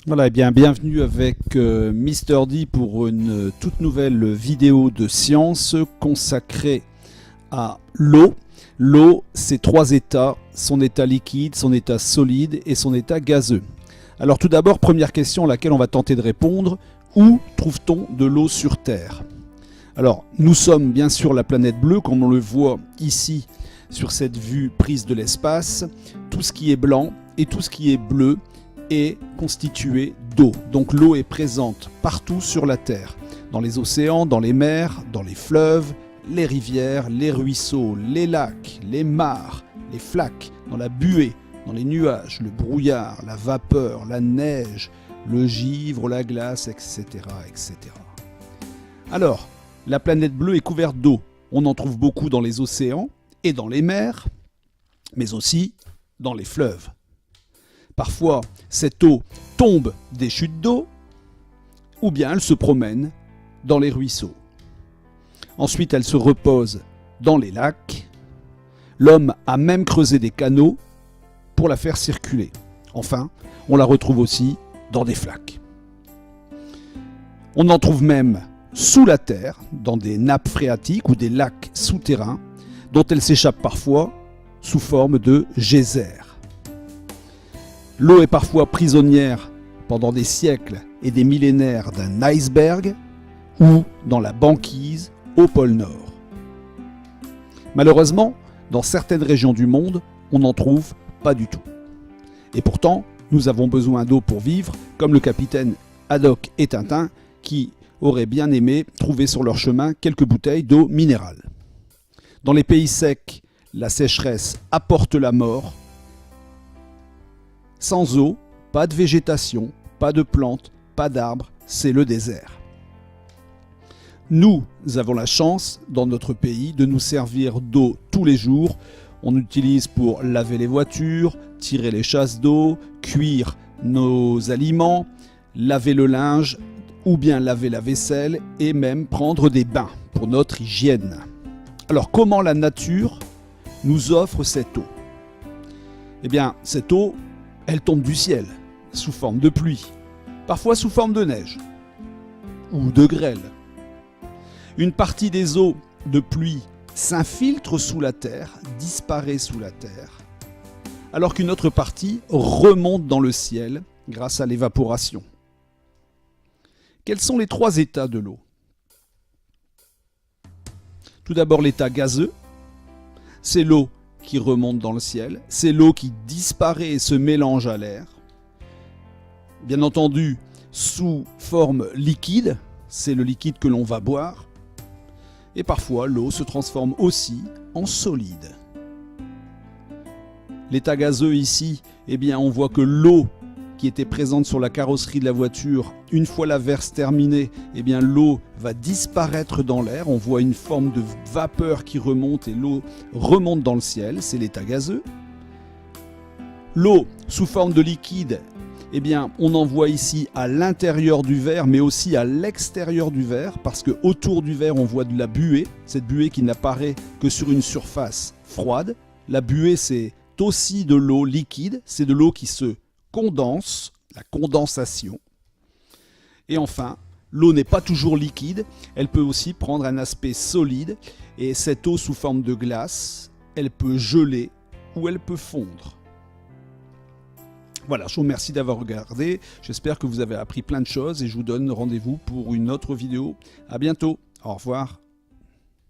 Voilà, et bien bienvenue avec Mister D pour une toute nouvelle vidéo de science consacrée à l'eau. L'eau, c'est trois états, son état liquide, son état solide et son état gazeux. Alors tout d'abord, première question à laquelle on va tenter de répondre, où trouve-t-on de l'eau sur Terre? Alors, nous sommes bien sûr la planète bleue, comme on le voit ici sur cette vue prise de l'espace. Tout ce qui est blanc et tout ce qui est bleu est constitué d'eau. Donc l'eau est présente partout sur la Terre, dans les océans, dans les mers, dans les fleuves, les rivières, les ruisseaux, les lacs, les mares, les flaques, dans la buée, dans les nuages, le brouillard, la vapeur, la neige, le givre, la glace, etc., etc. Alors, la planète bleue est couverte d'eau. On en trouve beaucoup dans les océans et dans les mers, mais aussi dans les fleuves. Parfois, cette eau tombe des chutes d'eau, ou bien elle se promène dans les ruisseaux. Ensuite, elle se repose dans les lacs. L'homme a même creusé des canaux pour la faire circuler. Enfin, on la retrouve aussi dans des flaques. On en trouve même sous la terre, dans des nappes phréatiques ou des lacs souterrains, dont elle s'échappe parfois sous forme de geysers. L'eau est parfois prisonnière pendant des siècles et des millénaires d'un iceberg ou dans la banquise au pôle Nord. Malheureusement, dans certaines régions du monde, on n'en trouve pas du tout. Et pourtant, nous avons besoin d'eau pour vivre, comme le capitaine Haddock et Tintin qui auraient bien aimé trouver sur leur chemin quelques bouteilles d'eau minérale. Dans les pays secs, la sécheresse apporte la mort. Sans eau, pas de végétation, pas de plantes, pas d'arbres, c'est le désert. Nous avons la chance, dans notre pays, de nous servir d'eau tous les jours. On utilise pour laver les voitures, tirer les chasses d'eau, cuire nos aliments, laver le linge, ou bien laver la vaisselle, et même prendre des bains pour notre hygiène. Alors comment la nature nous offre cette eau? Eh bien, cette eau, elle tombe du ciel, sous forme de pluie, parfois sous forme de neige ou de grêle. Une partie des eaux de pluie s'infiltre sous la terre, disparaît sous la terre, alors qu'une autre partie remonte dans le ciel grâce à l'évaporation. Quels sont les trois états de l'eau? Tout d'abord l'état gazeux, c'est l'eau qui remonte dans le ciel, c'est l'eau qui disparaît et se mélange à l'air. Bien entendu, sous forme liquide, c'est le liquide que l'on va boire. Et parfois, l'eau se transforme aussi en solide. L'état gazeux ici, eh bien, on voit que l'eau qui était présente sur la carrosserie de la voiture, une fois la verse terminée, eh bien, l'eau va disparaître dans l'air. On voit une forme de vapeur qui remonte et l'eau remonte dans le ciel. C'est l'état gazeux. L'eau sous forme de liquide, eh bien, on en voit ici à l'intérieur du verre, mais aussi à l'extérieur du verre, parce que autour du verre, on voit de la buée. Cette buée qui n'apparaît que sur une surface froide. La buée, c'est aussi de l'eau liquide. C'est de l'eau qui se condense, la condensation. Et enfin, l'eau n'est pas toujours liquide, elle peut aussi prendre un aspect solide, et cette eau sous forme de glace, elle peut geler ou elle peut fondre. Voilà, je vous remercie d'avoir regardé, j'espère que vous avez appris plein de choses et je vous donne rendez-vous pour une autre vidéo. À bientôt, au revoir.